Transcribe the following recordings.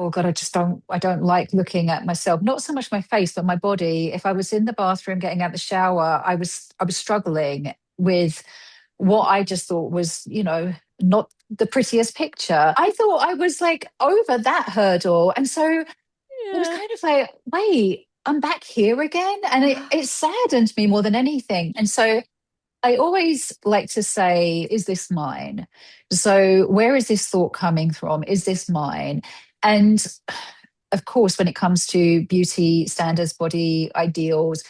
oh God, I don't like looking at myself. Not so much my face, but my body. If I was in the bathroom getting out the shower, I was struggling with what I just thought was, not the prettiest picture. I thought I was like over that hurdle. And so it was Yeah. kind of like, wait, I'm back here again. And it saddened me more than anything. And so I always like to say, is this mine? So, where is this thought coming from? Is this mine? And of course, when it comes to beauty standards, body ideals,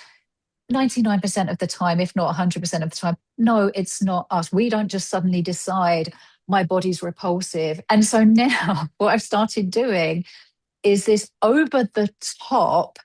99% of the time, if not 100% of the time, no, it's not us. We don't just suddenly decide my body's repulsive. And so now, what I've started doing is this over the top,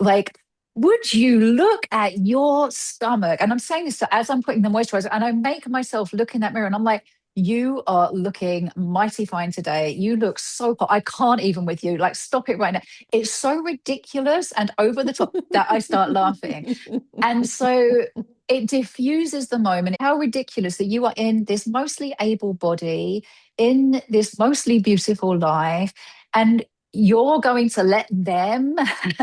like, would you look at your stomach? And I'm saying this as I'm putting the moisturizer, and I make myself look in that mirror, and I'm like, you are looking mighty fine today. You look so hot. I can't even with you. Like, stop it right now. It's so ridiculous and over the top that I start laughing. And so it diffuses the moment. How ridiculous that you are in this mostly able body, in this mostly beautiful life, and you're going to let them,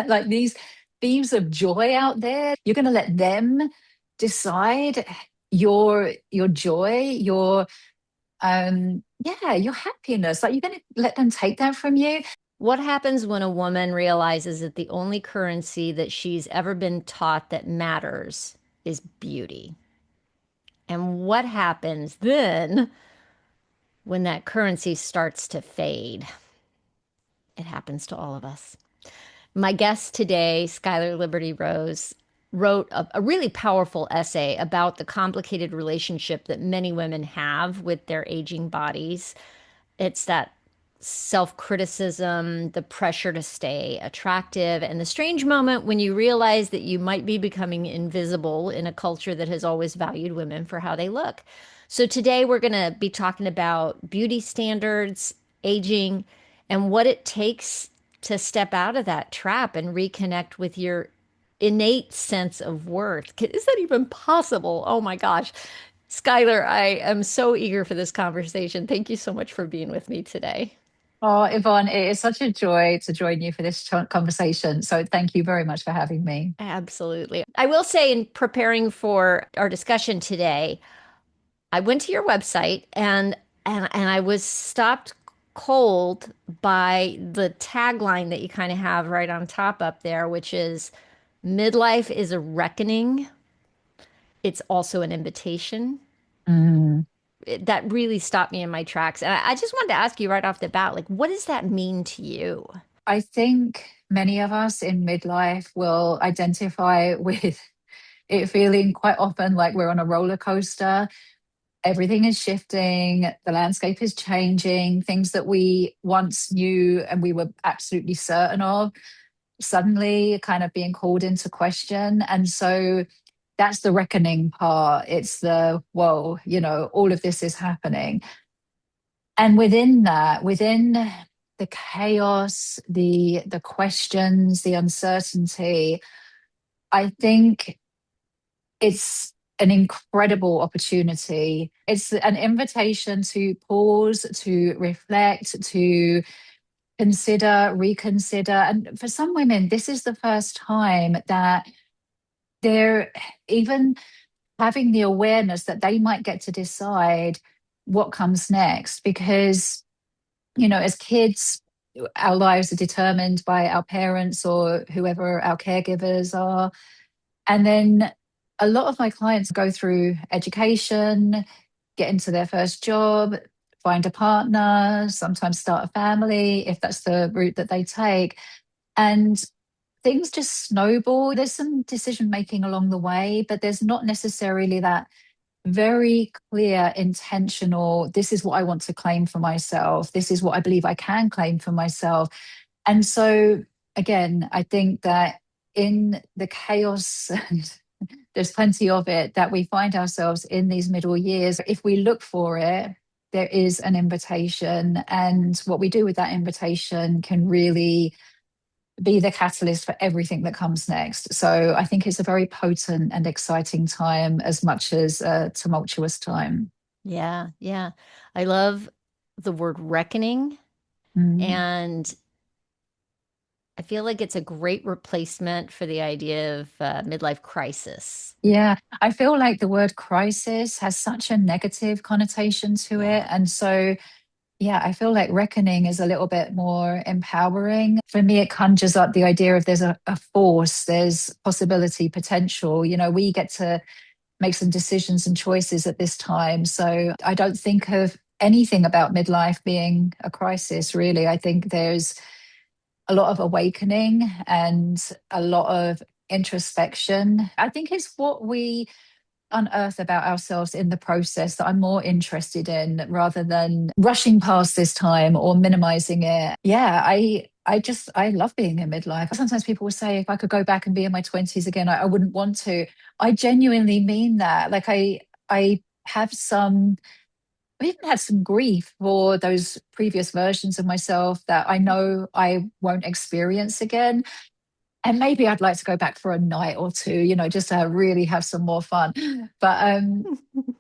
like these thieves of joy out there, you're going to let them decide your joy, your happiness. Like, you're going to let them take that from you. What happens when a woman realizes that the only currency that she's ever been taught that matters is beauty? And what happens then when that currency starts to fade? It happens to all of us. My guest today, Skylar Liberty Rose, wrote a really powerful essay about the complicated relationship that many women have with their aging bodies. It's that self criticism, the pressure to stay attractive, and the strange moment when you realize that you might be becoming invisible in a culture that has always valued women for how they look. So, today we're going to be talking about beauty standards, aging, and what it takes to step out of that trap and reconnect with your innate sense of worth. Is that even possible? Oh my gosh. Skylar, I am so eager for this conversation. Thank you so much for being with me today. Oh, Yvonne, it is such a joy to join you for this conversation. So thank you very much for having me. Absolutely. I will say, in preparing for our discussion today, I went to your website and I was stopped cold by the tagline that you kind of have right on top up there, which is midlife is a reckoning. It's also an invitation. Mm. That really stopped me in my tracks. And I just wanted to ask you right off the bat, like, what does that mean to you? I think many of us in midlife will identify with it feeling quite often like we're on a roller coaster. Everything is shifting, the landscape is changing, things that we once knew and we were absolutely certain of suddenly kind of being called into question. And so that's the reckoning part. It's the, whoa, all of this is happening. And within that, within the chaos, the questions, the uncertainty, I think it's an incredible opportunity. It's an invitation to pause, to reflect, to consider, reconsider. And for some women, this is the first time that they're even having the awareness that they might get to decide what comes next. Because, as kids, our lives are determined by our parents or whoever our caregivers are. And then a lot of my clients go through education, get into their first job, find a partner, sometimes start a family, if that's the route that they take. And things just snowball. There's some decision making along the way, but there's not necessarily that very clear, intentional, this is what I want to claim for myself. This is what I believe I can claim for myself. And so, again, I think that in the chaos, and there's plenty of it, that we find ourselves in these middle years, if we look for it, there is an invitation. And what we do with that invitation can really be the catalyst for everything that comes next. So I think it's a very potent and exciting time as much as a tumultuous time. Yeah, yeah. I love the word reckoning Mm. And I feel like it's a great replacement for the idea of midlife crisis. Yeah, I feel like the word crisis has such a negative connotation to it. Yeah. And so, yeah, I feel like reckoning is a little bit more empowering. For me, it conjures up the idea of there's a force, there's possibility, potential. We get to make some decisions and choices at this time. So I don't think of anything about midlife being a crisis, really. I think there's a lot of awakening and a lot of introspection. I think it's what we unearth about ourselves in the process that I'm more interested in rather than rushing past this time or minimizing it. Yeah, I love being in midlife. Sometimes people will say if I could go back and be in my 20s again, I wouldn't want to. I genuinely mean that. Like I have some I've even had some grief for those previous versions of myself that I know I won't experience again. And maybe I'd like to go back for a night or two, just to really have some more fun. But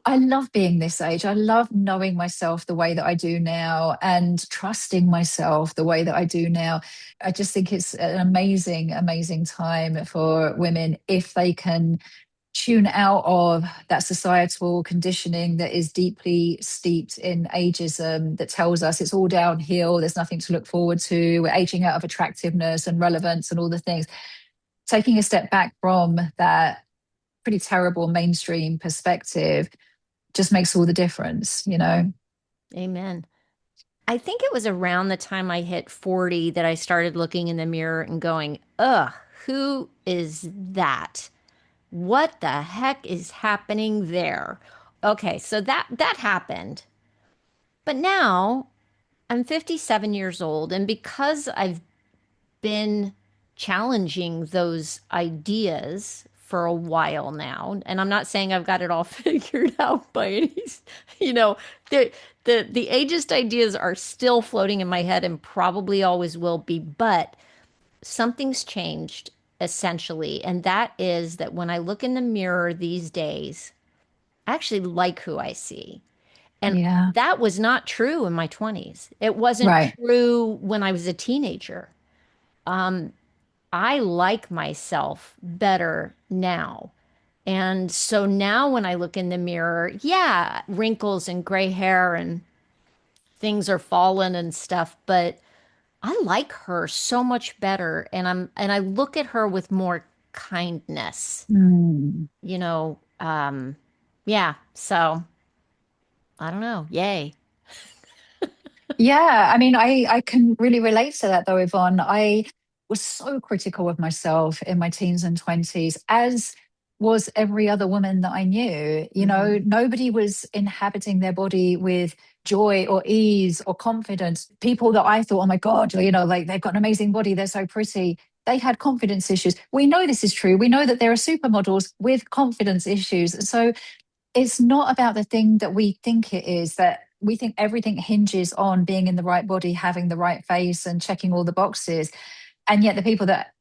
I love being this age. I love knowing myself the way that I do now and trusting myself the way that I do now. I just think it's an amazing, amazing time for women if they can tune out of that societal conditioning that is deeply steeped in ageism that tells us it's all downhill, there's nothing to look forward to, we're aging out of attractiveness and relevance and all the things. Taking a step back from that pretty terrible mainstream perspective just makes all the difference. Amen. I think it was around the time I hit 40 that I started looking in the mirror and going, ugh, who is that? What the heck is happening there? Okay, so that happened. But now I'm 57 years old, and because I've been challenging those ideas for a while now, and I'm not saying I've got it all figured out by any, you know, the the ageist ideas are still floating in my head and probably always will be, but something's changed essentially, and that is that when I look in the mirror these days, I actually like who I see. And Yeah. that was not true in my 20s. It wasn't Right. true when I was a teenager. I like myself better now. And so now when I look in the mirror, yeah, wrinkles and gray hair and things are fallen and stuff, but I like her so much better and I look at her with more kindness. Mm. You know, yeah, so I don't know. Yay. Yeah, I mean, I can really relate to that though, Yvonne. I was so critical of myself in my teens and 20s, as was every other woman that I knew. Hmm. Nobody was inhabiting their body with joy or ease or confidence. People that I thought, oh my God, like they've got an amazing body, they're so pretty. They had confidence issues. We know this is true. We know that there are supermodels with confidence issues. So it's not about the thing that we think it is, that we think everything hinges on being in the right body, having the right face and checking all the boxes. And yet the people that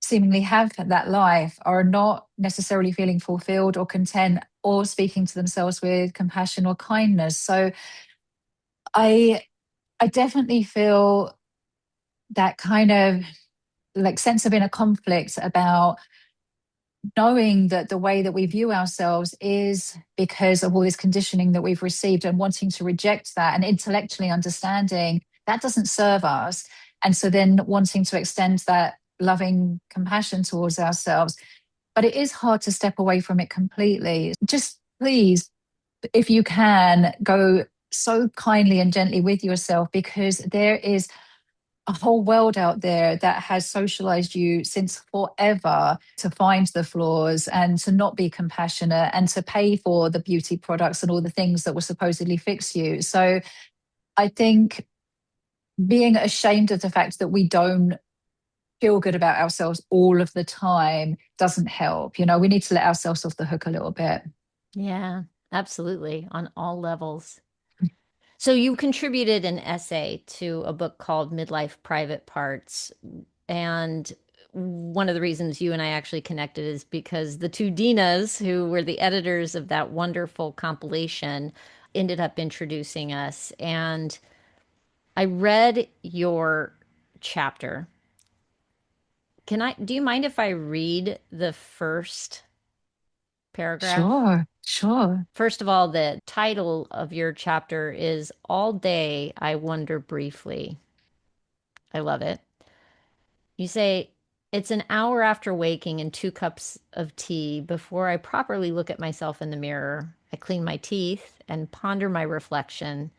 seemingly have that life are not necessarily feeling fulfilled or content or speaking to themselves with compassion or kindness. So I I definitely feel that kind of like sense of inner conflict about knowing that the way that we view ourselves is because of all this conditioning that we've received, and wanting to reject that and intellectually understanding that doesn't serve us. And so then wanting to extend that loving compassion towards ourselves. But it is hard to step away from it completely. Just please, if you can, go so kindly and gently with yourself, because there is a whole world out there that has socialized you since forever to find the flaws and to not be compassionate and to pay for the beauty products and all the things that will supposedly fix you. So I think being ashamed of the fact that we don't feel good about ourselves all of the time doesn't help. We need to let ourselves off the hook a little bit. Yeah, absolutely, on all levels. So you contributed an essay to a book called Midlife Private Parts. And one of the reasons you and I actually connected is because the two Dinas, who were the editors of that wonderful compilation, ended up introducing us. And I read your chapter. Do you mind if I read the first paragraph? Sure, sure. First of all, the title of your chapter is All Day I Wonder Briefly. I love it. You say, it's an hour after waking and 2 cups of tea before I properly look at myself in the mirror. I clean my teeth and ponder my reflection.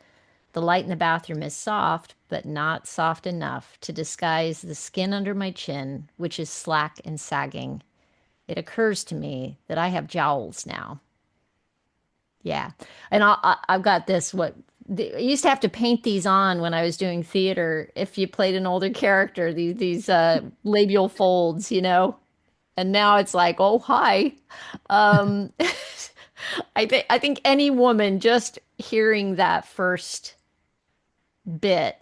The light in the bathroom is soft, but not soft enough to disguise the skin under my chin, which is slack and sagging. It occurs to me that I have jowls now. Yeah. And I've got this, I used to have to paint these on when I was doing theater. If you played an older character, these labial folds, and now it's like, oh, hi. Um, I think any woman just hearing that first bit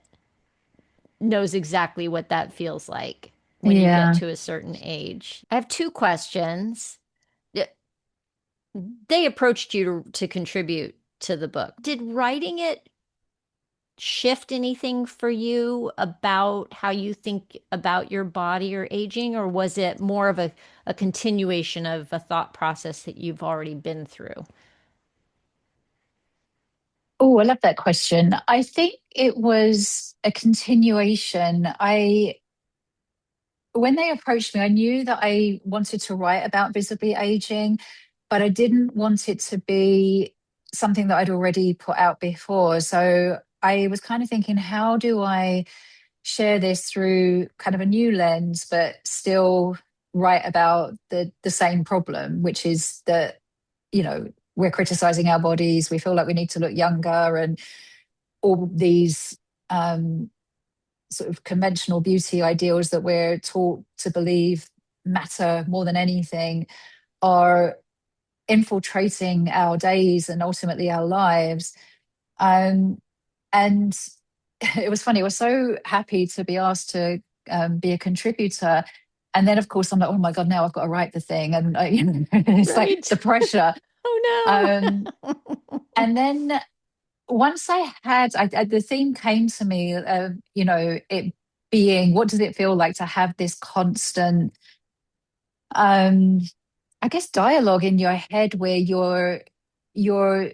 knows exactly what that feels like when you get Yeah. to a certain age. I have 2 questions. They approached you to contribute to the book. Did writing it shift anything for you about how you think about your body or aging, or was it more of a continuation of a thought process that you've already been through? Oh, I love that question. I think it was a continuation. When they approached me, I knew that I wanted to write about visibly aging, but I didn't want it to be something that I'd already put out before. So I was kind of thinking, how do I share this through kind of a new lens, but still write about the same problem, which is that, we're criticizing our bodies, we feel like we need to look younger, and all these um, sort of conventional beauty ideals that we're taught to believe matter more than anything are infiltrating our days and ultimately our lives. Um, and it was funny. I was so happy to be asked to be a contributor. And then, of course, I'm like, oh my God, now I've got to write the thing. And, it's like Right. the pressure. Oh Um, no. and then once the theme came to me, it being, what does it feel like to have this constant, um, I guess, dialogue in your head where you're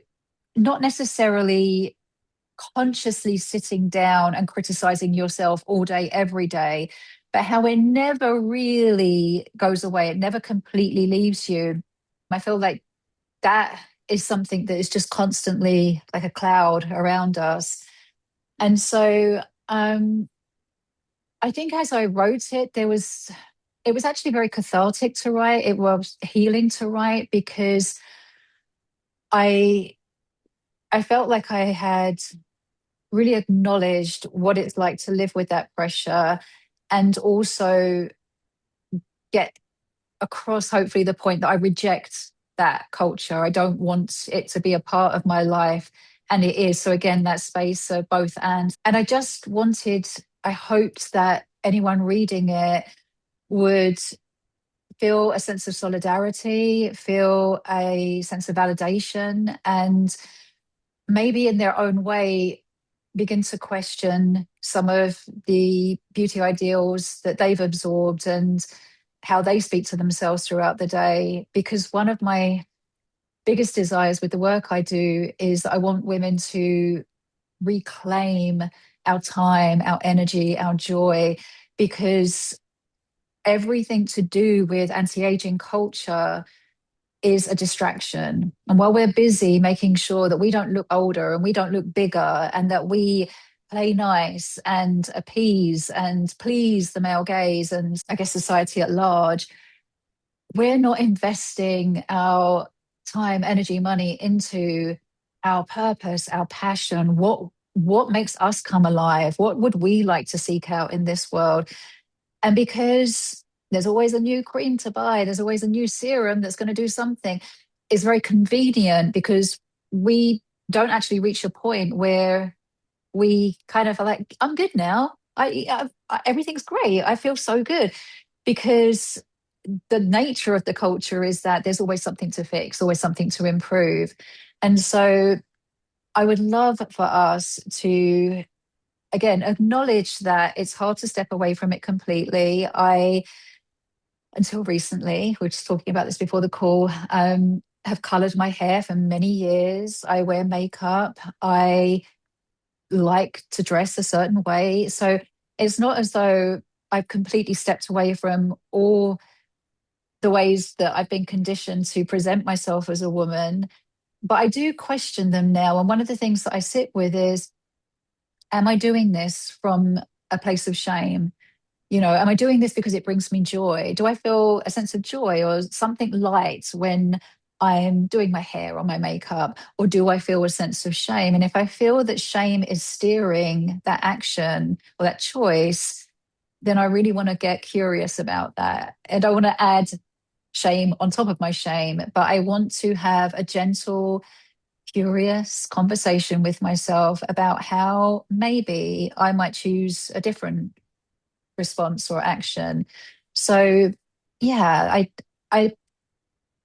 not necessarily consciously sitting down and criticizing yourself all day, every day, but how it never really goes away. It never completely leaves you. I feel like that is something that is just constantly like a cloud around us. And so I think as I wrote it, it was actually very cathartic to write. It was healing to write because I I felt like I had really acknowledged what it's like to live with that pressure and also get across, hopefully, the point that I reject that culture. I don't want it to be a part of my life. And it is. So, again, that space, so both and. And I hoped that anyone reading it would feel a sense of solidarity, feel a sense of validation, and maybe in their own way begin to question some of the beauty ideals that they've absorbed and how they speak to themselves throughout the day. Because one of my biggest desires with the work I do is that I want women to reclaim our time, our energy, our joy, because everything to do with anti aging culture is a distraction. And while we're busy making sure that we don't look older and we don't look bigger and that we play nice and appease and please the male gaze and I guess society at large, we're not investing our time, energy, money into our purpose, our passion, what makes us come alive, what would we like to seek out in this world. And because there's always a new cream to buy, there's always a new serum that's going to do something, it's very convenient because we don't actually reach a point where we kind of are like, I'm good now. Everything's great. I feel so good because the nature of the culture is that there's always something to fix, always something to improve. And so I would love for us to again, acknowledge that it's hard to step away from it completely. Until recently, we were just talking about this before the call, have colored my hair for many years. I wear makeup. I like to dress a certain way. So it's not as though I've completely stepped away from all the ways that I've been conditioned to present myself as a woman, but I do question them now. And one of the things that I sit with is, am I doing this from a place of shame? Am I doing this because it brings me joy? Do I feel a sense of joy or something light when I'm doing my hair or my makeup? Or do I feel a sense of shame? And if I feel that shame is steering that action or that choice, then I really want to get curious about that. And I want to add shame on top of my shame, but I want to have a gentle, curious conversation with myself about how maybe I might choose a different response or action. So yeah, I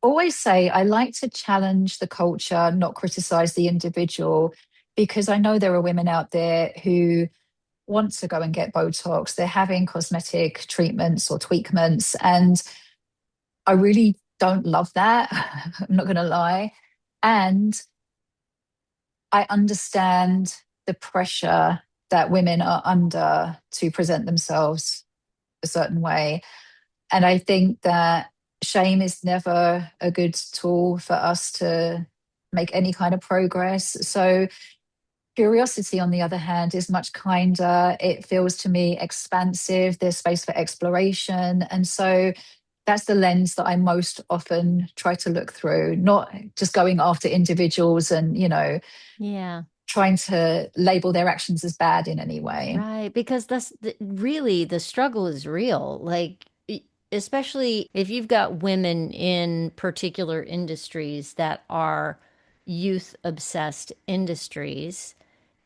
always say I like to challenge the culture, not criticize the individual, because I know there are women out there who want to go and get Botox. They're having cosmetic treatments or tweakments, and I really don't love that. I'm not going to lie. And I understand the pressure that women are under to present themselves a certain way. And I think that shame is never a good tool for us to make any kind of progress. So curiosity, on the other hand, is much kinder. It feels to me expansive. There's space for exploration. And so that's the lens that I most often try to look through, not just going after individuals and, Yeah. trying to label their actions as bad in any way. Right, because really the struggle is real. Like, especially if you've got women in particular industries that are youth obsessed industries,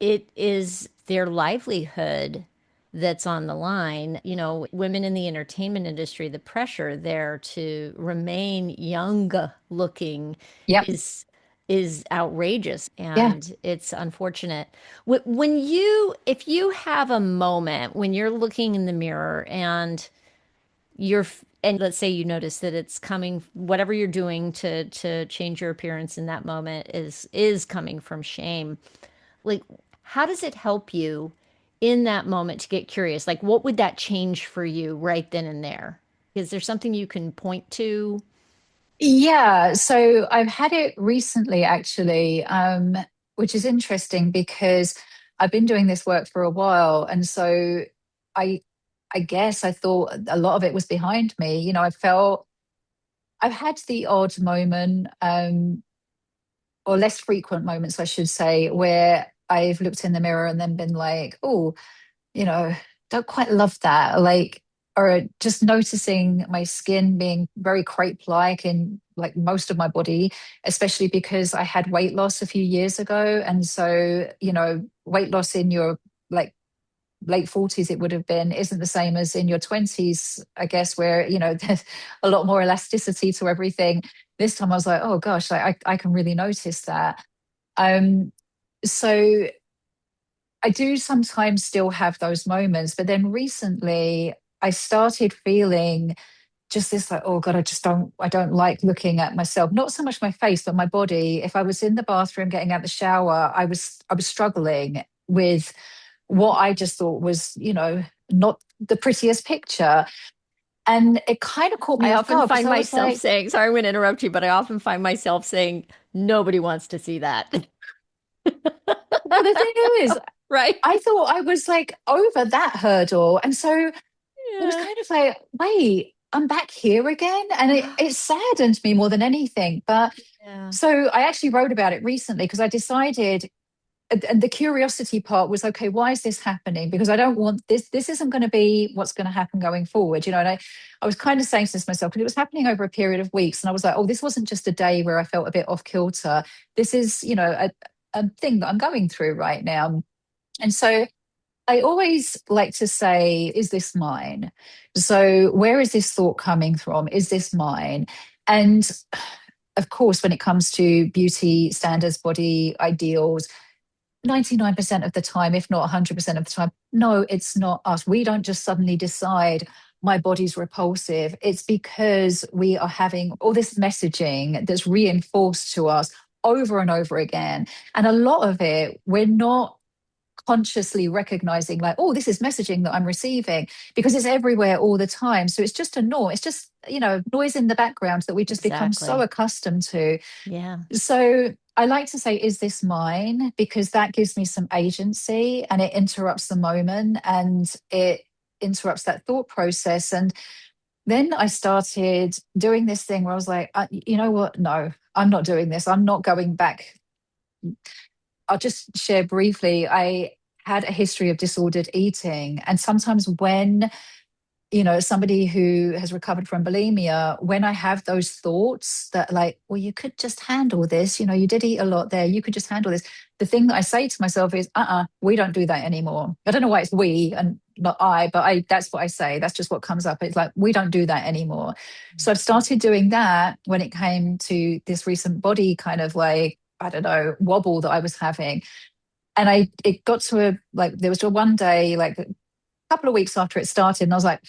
it is their livelihood that's on the line. You know, women in the entertainment industry, the pressure there to remain young looking Yep. is outrageous, Yeah. and it's unfortunate. If you have a moment when you're looking in the mirror and and let's say you notice that it's coming, whatever you're doing to change your appearance in that moment is coming from shame. Like, how does it help you in that moment to get curious? Like, what would that change for you right then and there? Is there something you can point to? Yeah, so I've had it recently actually, which is interesting because I've been doing this work for a while, and so I, I guess I thought a lot of it was behind me. I felt I've had the odd moment, or less frequent moments, I should say, where I've looked in the mirror and then been like, oh, you know, don't quite love that. Like, or just noticing my skin being very crepe-like in like most of my body, especially because I had weight loss a few years ago. And so, weight loss in your like late 40s, it would have been, isn't the same as in your 20s, I guess, where, there's a lot more elasticity to everything. This time I was like, oh gosh, I can really notice that. Um, so I do sometimes still have those moments, but then recently I started feeling just this like, oh God, I don't like looking at myself. Not so much my face, but my body. If I was in the bathroom getting out the shower, I was struggling with what I just thought was, not the prettiest picture. And it kind of caught me I off often guard because find I was myself like, saying, sorry, I'm going to interrupt you, but I often find myself saying, nobody wants to see that. well, the thing is, Right? I thought I was like over that hurdle. And so it was Yeah. kind of like, wait, I'm back here again. And it saddened me more than anything. But Yeah. so I actually wrote about it recently because I decided, and the curiosity part was, okay, why is this happening? Because I don't want this isn't going to be what's going to happen going forward. And I was kind of saying this to myself because it was happening over a period of weeks. And I was like, oh, this wasn't just a day where I felt a bit off kilter. This is, a thing that I'm going through right now. And so I always like to say, is this mine? So, where is this thought coming from? Is this mine? And of course, when it comes to beauty standards, body ideals, 99% of the time, if not 100% of the time, no, it's not us. We don't just suddenly decide my body's repulsive. It's because we are having all this messaging that's reinforced to us over and over again. And a lot of it, we're not consciously recognizing, like, oh, this is messaging that I'm receiving, because it's everywhere all the time. So it's just a norm. It's just, noise in the background that we just become so Exactly. accustomed to. Yeah. So I like to say, is this mine? Because that gives me some agency and it interrupts the moment and it interrupts that thought process. And then I started doing this thing where I was like, you know what? No, I'm not doing this. I'm not going back. I'll just share briefly. I had a history of disordered eating. And sometimes when somebody who has recovered from bulimia, when I have those thoughts that, like, well, you could just handle this, you did eat a lot there, you could just handle this. The thing that I say to myself is, we don't do that anymore. I don't know why it's we and not I, but that's what I say. That's just what comes up. It's like, we don't do that anymore. So I've started doing that when it came to this recent body kind of, like, I don't know, wobble that I was having. And it got to there was one day, like a couple of weeks after it started, and I was like,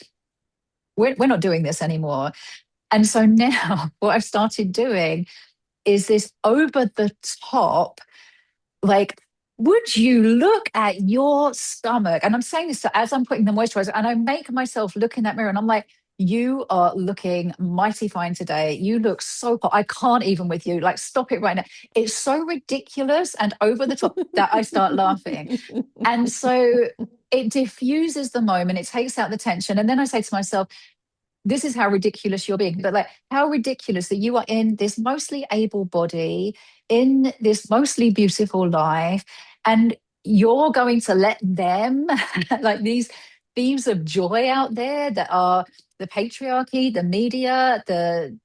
we're not doing this anymore. And so now what I've started doing is this over the top, like, would you look at your stomach? And I'm saying this as I'm putting the moisturizer, and I make myself look in that mirror and I'm like, you are looking mighty fine today. You look so hot. I can't even with you. Like, stop it right now. It's so ridiculous and over the top that I start laughing. And so it diffuses the moment, it takes out the tension. And then I say to myself, this is how ridiculous you're being. But, like, how ridiculous that you are in this mostly able body, in this mostly beautiful life, and you're going to let them, like, these thieves of joy out there that are the patriarchy, the media, the,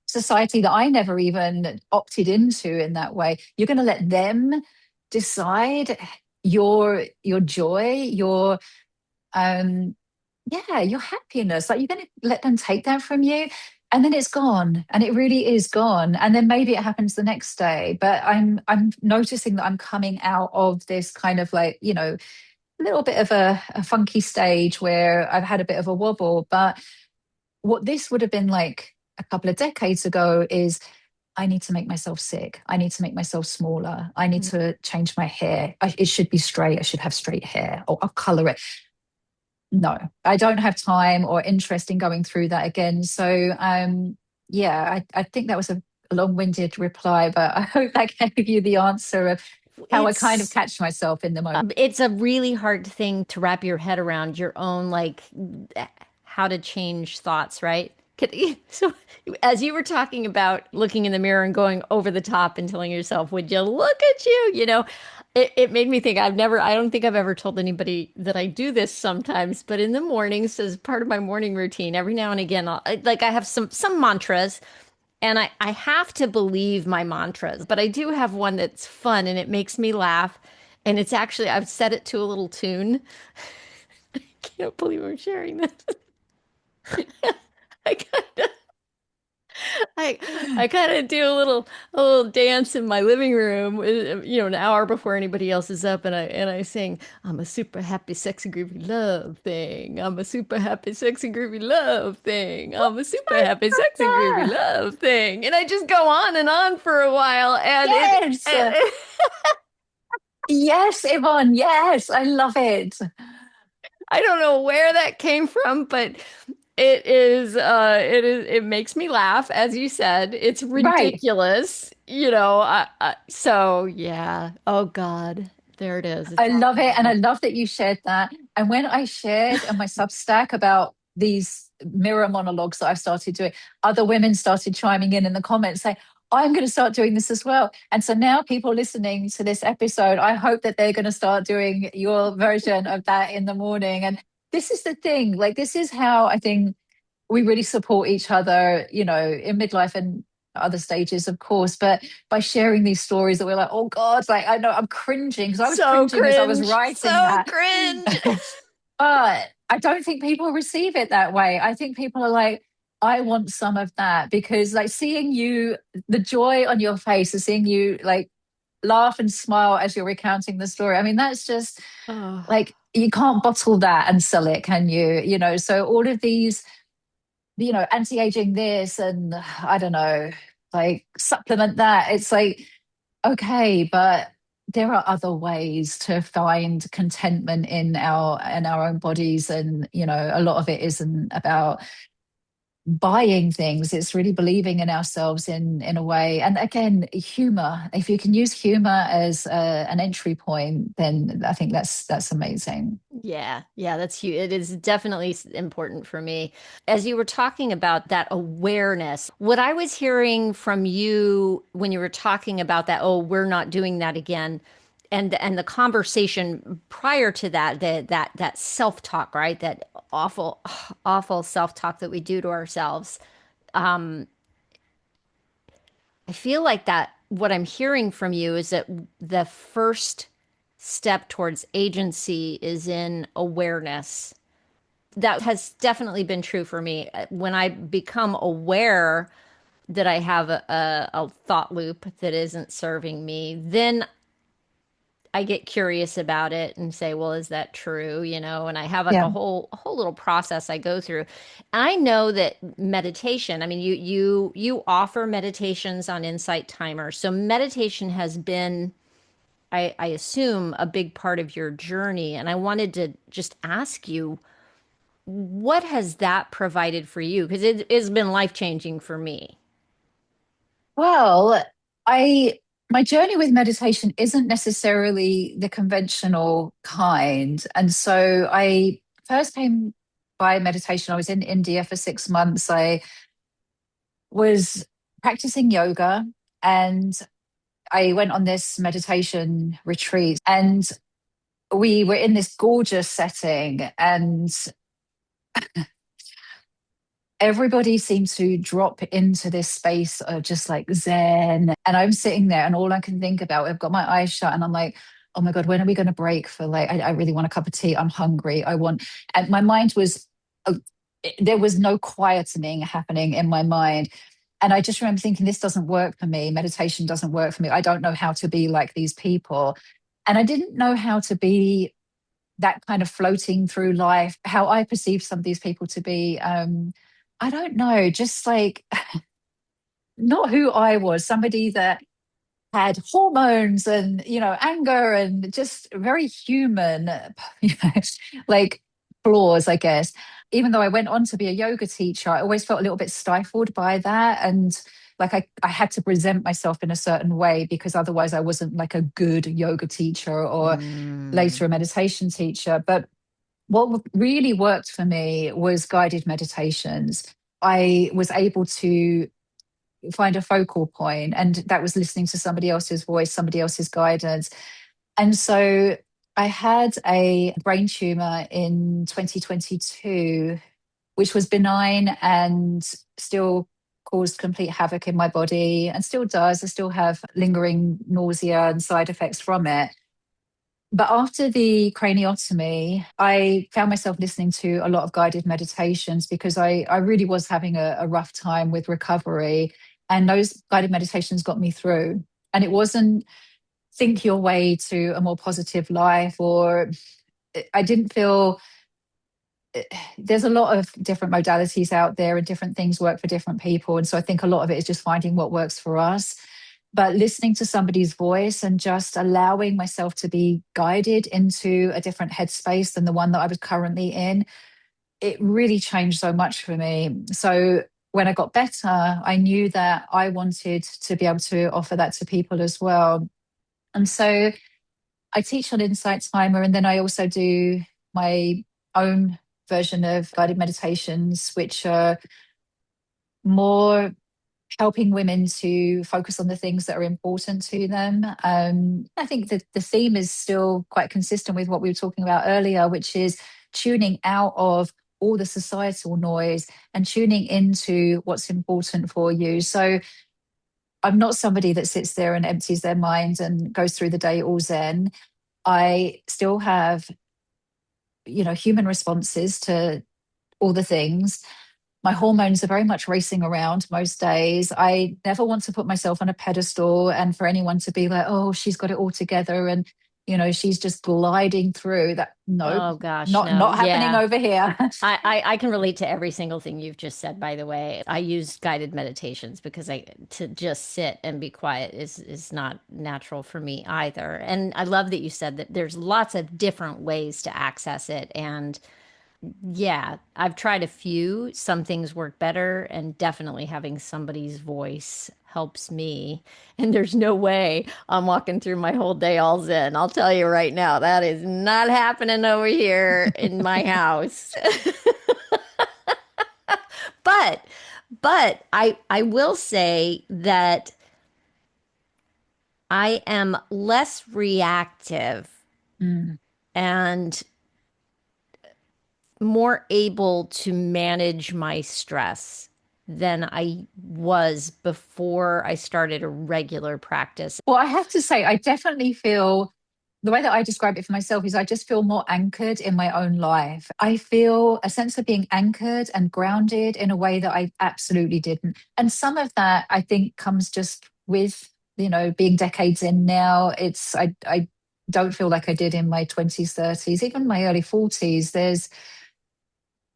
society that I never even opted into in that way. You're going to let them decide your joy, um your happiness. Like, you're going to let them take that from you, and then it's gone, and it really is gone. And then maybe it happens the next day, but I'm noticing that I'm coming out of this kind of, like, a little bit of a funky stage where I've had a bit of a wobble. But what this would have been like a couple of decades ago is, I need to make myself sick. I need to make myself smaller. I need to change my hair. It should be straight. I should have straight hair, or I'll color it. No, I don't have time or interest in going through that again. So, yeah, I think that was a long-winded reply, but I hope that gave you the answer of how I kind of It's catch myself in the moment. it's a really hard thing to wrap your head around, your own, like, how to change thoughts, right? So, as you were talking about looking in the mirror and going over the top and telling yourself, would you look at you? It made me think, I don't think I've ever told anybody that I do this sometimes, but in the mornings, as part of my morning routine, every now and again, I have some mantras, and I have to believe my mantras, but I do have one that's fun and it makes me laugh. And it's actually, I've set it to a little tune. I can't believe I'm sharing this. I kind of, I, I kind of do a little dance in my living room, an hour before anybody else is up, and I sing, "I'm a super happy, sexy, groovy love thing. I'm a super happy, sexy, groovy love thing. I'm a super I happy, love sexy, groovy that. love thing." And I just go on and on for a while, and Yes. it Yes, Yvonne. Yes, I love it. I don't know where that came from, but it makes me laugh, as you said. It's Right. ridiculous, so yeah. Oh God, there it is. I It's all love coming it. And I back. love that you shared that. And when I shared on my Substack about these mirror monologues that I've started doing, other women started chiming in the comments saying, I'm going to start doing this as well. And so now people listening to this episode, I hope that they're going to start doing your version of that in the morning. And this is the thing, like, this is how I think we really support each other, in midlife and other stages, of course, but by sharing these stories that we're like, oh God, like, I know I'm cringing, because I was So cringing as I was cringe, writing so that. cringe. But I don't think people receive it that way. I think people are like, I want some of that, because, like, seeing you, the joy on your face, and seeing you, like, laugh and smile as you're recounting the story. I mean, that's just Oh, like, you can't bottle that and sell it, can you? So all of these, anti-aging this and I don't know, like supplement that. It's like, okay, but there are other ways to find contentment in our own bodies. And, a lot of it isn't about buying things. It's really believing in ourselves in a way. And again, humor. If you can use humor as an entry point, then I think that's amazing. yeah, yeah, that's huge. It is definitely important for me. As you were talking about that awareness, what I was hearing from you when you were talking about that, oh, we're not doing that again, and the conversation prior to that, that self-talk, right? That awful, awful self-talk that we do to ourselves. I feel like that what I'm hearing from you is that the first step towards agency is in awareness. That has definitely been true for me. When I become aware that I have a thought loop that isn't serving me, then I get curious about it and say, well, is that true? And I have like Yeah. a whole little process I go through. I know that meditation, I mean, you offer meditations on Insight Timer. So meditation has been, I assume, a big part of your journey. And I wanted to just ask you, what has that provided for you? Because it's been life changing for me. Well, I my journey with meditation isn't necessarily the conventional kind. And so I first came by meditation. I was in India for 6 months. I was practicing yoga, and I went on this meditation retreat, and we were in this gorgeous setting, and everybody seemed to drop into this space of just like Zen. And I'm sitting there, and all I can think about, I've got my eyes shut, and I'm like, oh my God, when are we going to break for like, I really want a cup of tea. I'm hungry. And my mind was, uh, there was no quietening happening in my mind. And I just remember thinking, this doesn't work for me. Meditation doesn't work for me. I don't know how to be like these people. And I didn't know how to be that kind of floating through life, how I perceive some of these people to be. I don't know, just like not who I was, somebody that had hormones and, anger and just very human, you know, like flaws, I guess. Even though I went on to be a yoga teacher, I always felt a little bit stifled by that. And like I had to present myself in a certain way because otherwise I wasn't like a good yoga teacher or Mm. later a meditation teacher. But what really worked for me was guided meditations. I was able to find a focal point, and that was listening to somebody else's voice, somebody else's guidance. And so I had a brain tumor in 2022, which was benign and still caused complete havoc in my body and still does. I still have lingering nausea and side effects from it. But after the craniotomy, I found myself listening to a lot of guided meditations because I really was having a rough time with recovery. And those guided meditations got me through. And it wasn't think your way to a more positive life, or I didn't feel there's a lot of different modalities out there and different things work for different people. And so I think a lot of it is just finding what works for us. But listening to somebody's voice and just allowing myself to be guided into a different headspace than the one that I was currently in, it really changed so much for me. So when I got better, I knew that I wanted to be able to offer that to people as well. And so I teach on Insight Timer, and then I also do my own version of guided meditations, which are more helping women to focus on the things that are important to them. I think that the theme is still quite consistent with what we were talking about earlier, which is tuning out of all the societal noise and tuning into what's important for you. So I'm not somebody that sits there and empties their mind and goes through the day all zen. I still have, human responses to all the things, My hormones are very much racing around most days. I never want to put myself on a pedestal and for anyone to be like, oh, she's got it all together and, she's just gliding through that. Nope, Oh gosh, not no. happening Yeah. over here. I can relate to every single thing you've just said, by the way. I use guided meditations because I to just sit and be quiet is not natural for me either. And I love that you said that there's lots of different ways to access it. And yeah, I've tried a few. Some things work better, and definitely having somebody's voice helps me. And there's no way I'm walking through my whole day all zen. I'll tell you right now, that is not happening over here in my house. But but I will say that I am less reactive Mm. and more able to manage my stress than I was before I started a regular practice. Well, I have to say, I definitely feel the way that I describe it for myself is I just feel more anchored in my own life. I feel a sense of being anchored and grounded in a way that I absolutely didn't. And some of that I think comes just with, being decades in now. I don't feel like I did in my 20s, 30s, even my early 40s.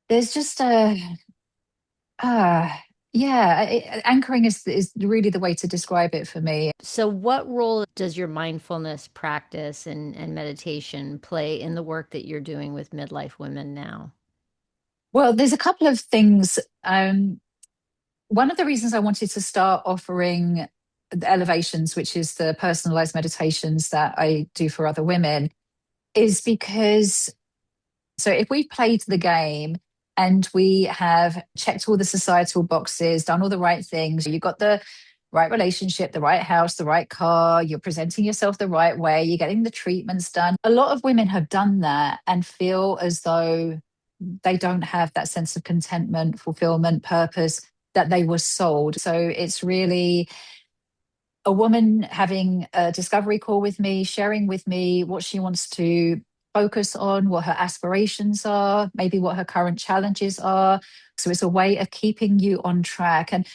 There's just yeah, anchoring is really the way to describe it for me. So, what role does your mindfulness practice and meditation play in the work that you're doing with midlife women now? Well, there's a couple of things. One of the reasons I wanted to start offering the elevations, which is the personalized meditations that I do for other women, is because so if we've played the game and we have checked all the societal boxes, done all the right things, you've got the right relationship, the right house, the right car, you're presenting yourself the right way, you're getting the treatments done. A lot of women have done that and feel as though they don't have that sense of contentment, fulfillment, purpose that they were sold. So it's really a woman having a discovery call with me, sharing with me what she wants to focus on, what her aspirations are, maybe what her current challenges are. So it's a way of keeping you on track. And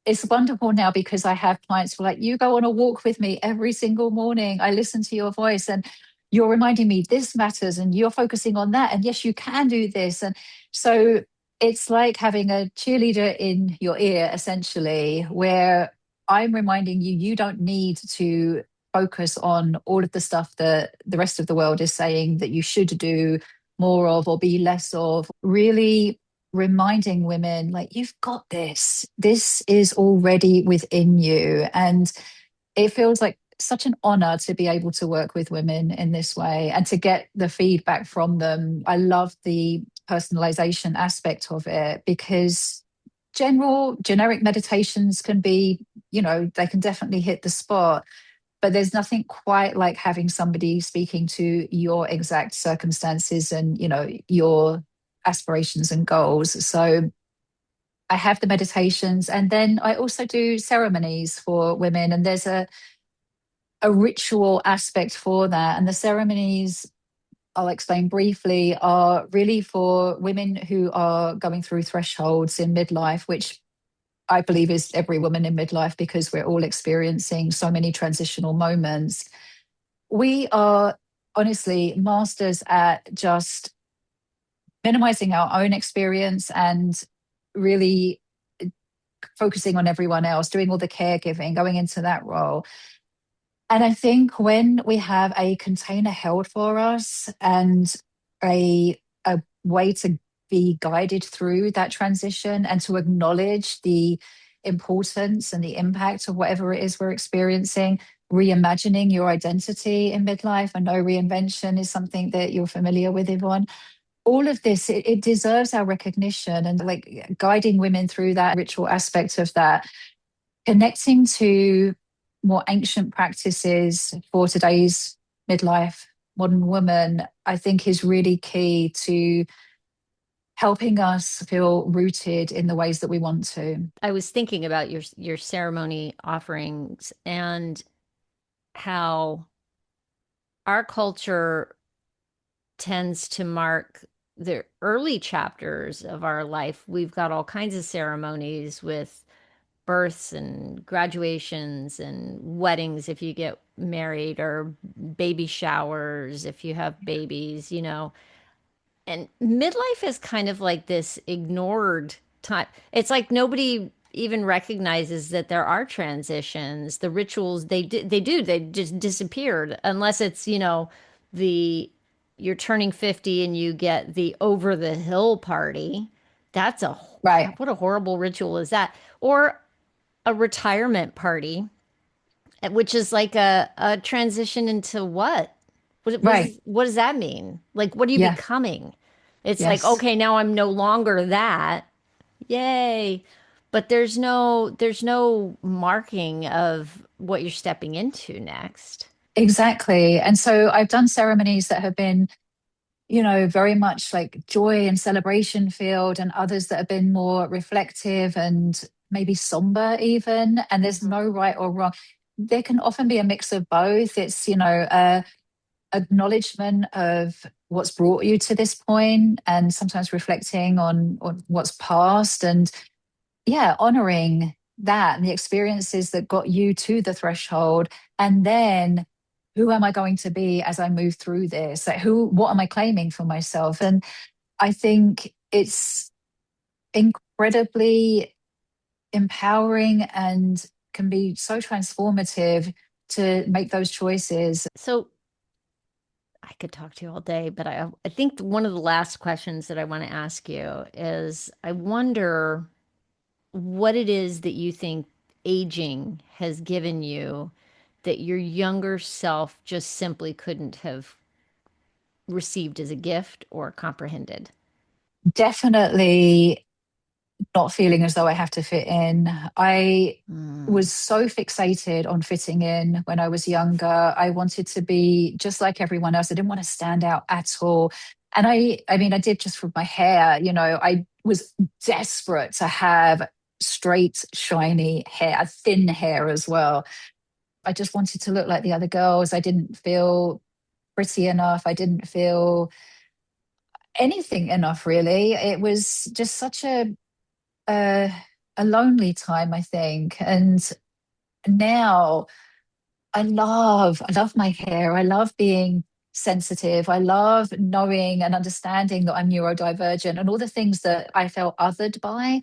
it's wonderful now because I have clients who are like, you go on a walk with me every single morning. I listen to your voice and you're reminding me this matters and you're focusing on that. And yes, you can do this. And so it's like having a cheerleader in your ear, essentially, where I'm reminding you, you don't need to focus on all of the stuff that the rest of the world is saying that you should do more of or be less of. Really reminding women like you've got this is already within you, and it feels like such an honor to be able to work with women in this way and to get the feedback from them. I love the personalization aspect of it because generic meditations can be, they can definitely hit the spot, but there's nothing quite like having somebody speaking to your exact circumstances and your aspirations and goals. So I have the meditations and then I also do ceremonies for women, and there's a ritual aspect for that. And the ceremonies, I'll explain briefly, are really for women who are going through thresholds in midlife, which I believe is every woman in midlife because we're all experiencing so many transitional moments. We are honestly masters at just minimizing our own experience and really focusing on everyone else, doing all the caregiving, going into that role. And I think when we have a container held for us and a way to be guided through that transition and to acknowledge the importance and the impact of whatever it is we're experiencing, reimagining your identity in midlife. I know reinvention is something that you're familiar with, Yvonne. All of this, it deserves our recognition, and like guiding women through that ritual aspect of that, connecting to more ancient practices for today's midlife modern woman, I think is really key to helping us feel rooted in the ways that we want to. I was thinking about your ceremony offerings and how our culture tends to mark the early chapters of our life, we've got all kinds of ceremonies with births and graduations and weddings if you get married, or baby showers if you have babies, and midlife is kind of like this ignored time. It's like nobody even recognizes that there are transitions. The rituals they just disappeared unless it's, the you're turning 50 and you get the over the hill party. That's a Right. what a horrible ritual is that? Or a retirement party, which is like a transition into what? Right. What does that mean? Like, what are you Yeah. becoming? It's like, Yes. okay, now I'm no longer that. Yay. But there's no marking of what you're stepping into next. Exactly. And so I've done ceremonies that have been, very much like joy and celebration filled, and others that have been more reflective and maybe somber, even. And there's Mhm. no right or wrong. There can often be a mix of both. It's, acknowledgement of what's brought you to this point, and sometimes reflecting on what's past, and yeah, honoring that and the experiences that got you to the threshold. And then who am I going to be as I move through this? Like, what am I claiming for myself? And I think it's incredibly empowering and can be so transformative to make those choices. So I could talk to you all day, but I think one of the last questions that I want to ask you is I wonder what it is that you think aging has given you that your younger self just simply couldn't have received as a gift or comprehended. Definitely not feeling as though I have to fit in. I Mm. was so fixated on fitting in when I was younger. I wanted to be just like everyone else. I didn't want to stand out at all. And I mean, I did just for my hair, I was desperate to have straight, shiny hair, thin hair as well. I just wanted to look like the other girls. I didn't feel pretty enough. I didn't feel anything enough, really. It was just such a, a lonely time, I think. And now I love my hair. I love being sensitive. I love knowing and understanding that I'm neurodivergent, and all the things that I felt othered by.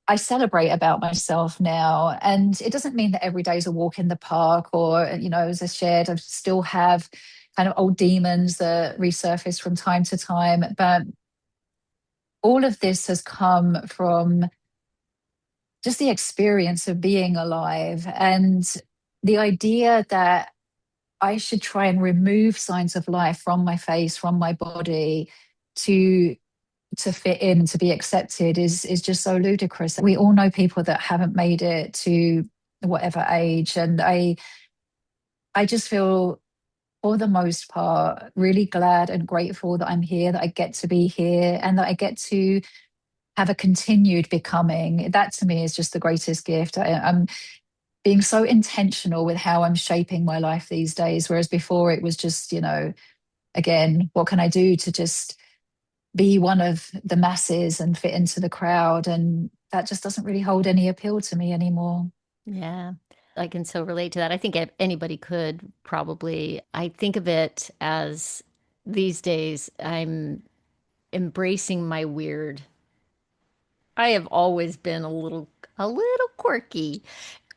I celebrate about myself now. And it doesn't mean that every day is a walk in the park, or, as I shared, I still have kind of old demons that resurface from time to time. But all of this has come from just the experience of being alive, and the idea that I should try and remove signs of life from my face, from my body, to fit in, to be accepted, is just so ludicrous. We all know people that haven't made it to whatever age, and I just feel, for the most part, really glad and grateful that I'm here, that I get to be here, and that I get to have a continued becoming. That to me is just the greatest gift. I'm being so intentional with how I'm shaping my life these days, whereas before it was just, again, what can I do to just be one of the masses and fit into the crowd? And that just doesn't really hold any appeal to me anymore. Yeah, I can so relate to that. I think anybody could probably. I think of it as these days I'm embracing my weird. I have always been a little quirky,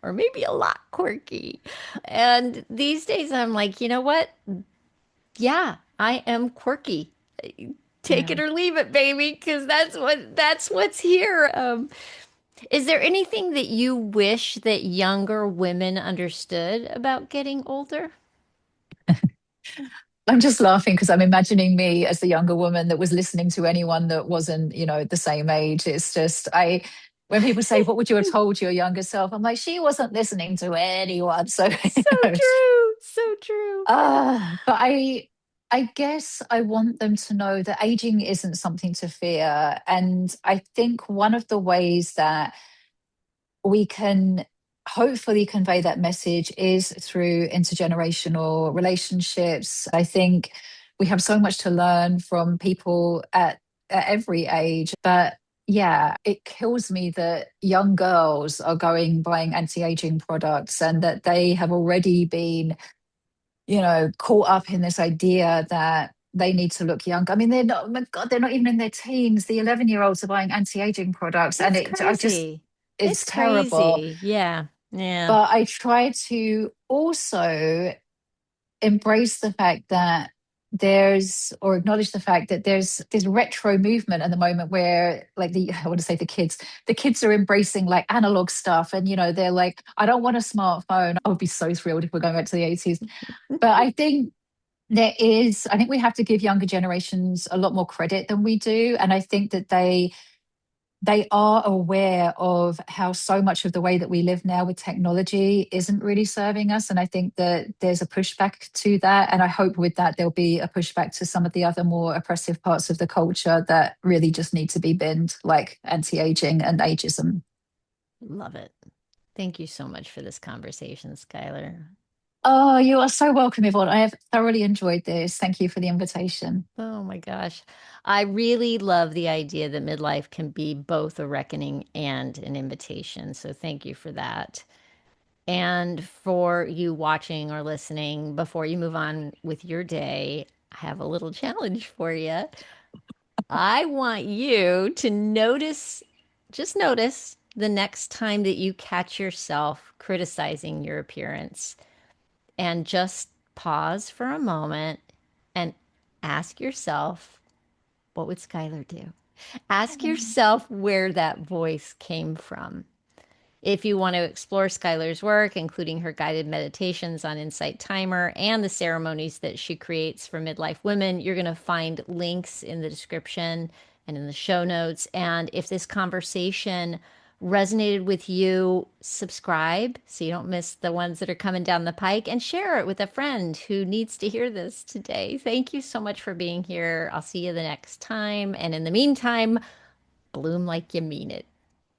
or maybe a lot quirky. And these days I'm like, you know what? Yeah, I am quirky. Take Yeah. it or leave it, baby, because that's what's here. Is there anything that you wish that younger women understood about getting older? I'm just laughing because I'm imagining me as the younger woman that was listening to anyone that wasn't, the same age. It's just, when people say, what would you have told your younger self? I'm like, she wasn't listening to anyone. So, So true. So true. but I guess I want them to know that aging isn't something to fear. And I think one of the ways that we can hopefully convey that message is through intergenerational relationships. I think we have so much to learn from people at every age. But yeah, it kills me that young girls are going buying anti-aging products and that they have already been, caught up in this idea that they need to look young. I mean, they're not, oh my God, they're not even in their teens. The 11-year-olds are buying anti-aging products, and It's crazy. It's it's terrible. crazy. Yeah. Yeah. But I try to also embrace the fact that or acknowledge the fact that there's this retro movement at the moment where, like, I want to say the kids are embracing like analog stuff, and they're like, I don't want a smartphone. I would be so thrilled if we're going back to the 80s. But I think we have to give younger generations a lot more credit than we do. And I think that they are aware of how so much of the way that we live now with technology isn't really serving us. And I think that there's a pushback to that. And I hope with that, there'll be a pushback to some of the other more oppressive parts of the culture that really just need to be binned, like anti-aging and ageism. Love it. Thank you so much for this conversation, Skylar. Oh, you are so welcome, Yvonne. I have thoroughly enjoyed this. Thank you for the invitation. Oh my gosh. I really love the idea that midlife can be both a reckoning and an invitation. So thank you for that. And for you watching or listening, before you move on with your day, I have a little challenge for you. I want you to notice, just notice the next time that you catch yourself criticizing your appearance and just pause for a moment and ask yourself, what would Skylar do? Ask yourself where that voice came from. If you want to explore Skylar's work, including her guided meditations on Insight Timer and the ceremonies that she creates for midlife women, you're going to find links in the description and in the show notes. And if this conversation resonated with you, subscribe so you don't miss the ones that are coming down the pike, and share it with a friend who needs to hear this today. Thank you so much for being here. I'll see you the next time. And in the meantime, bloom like you mean it.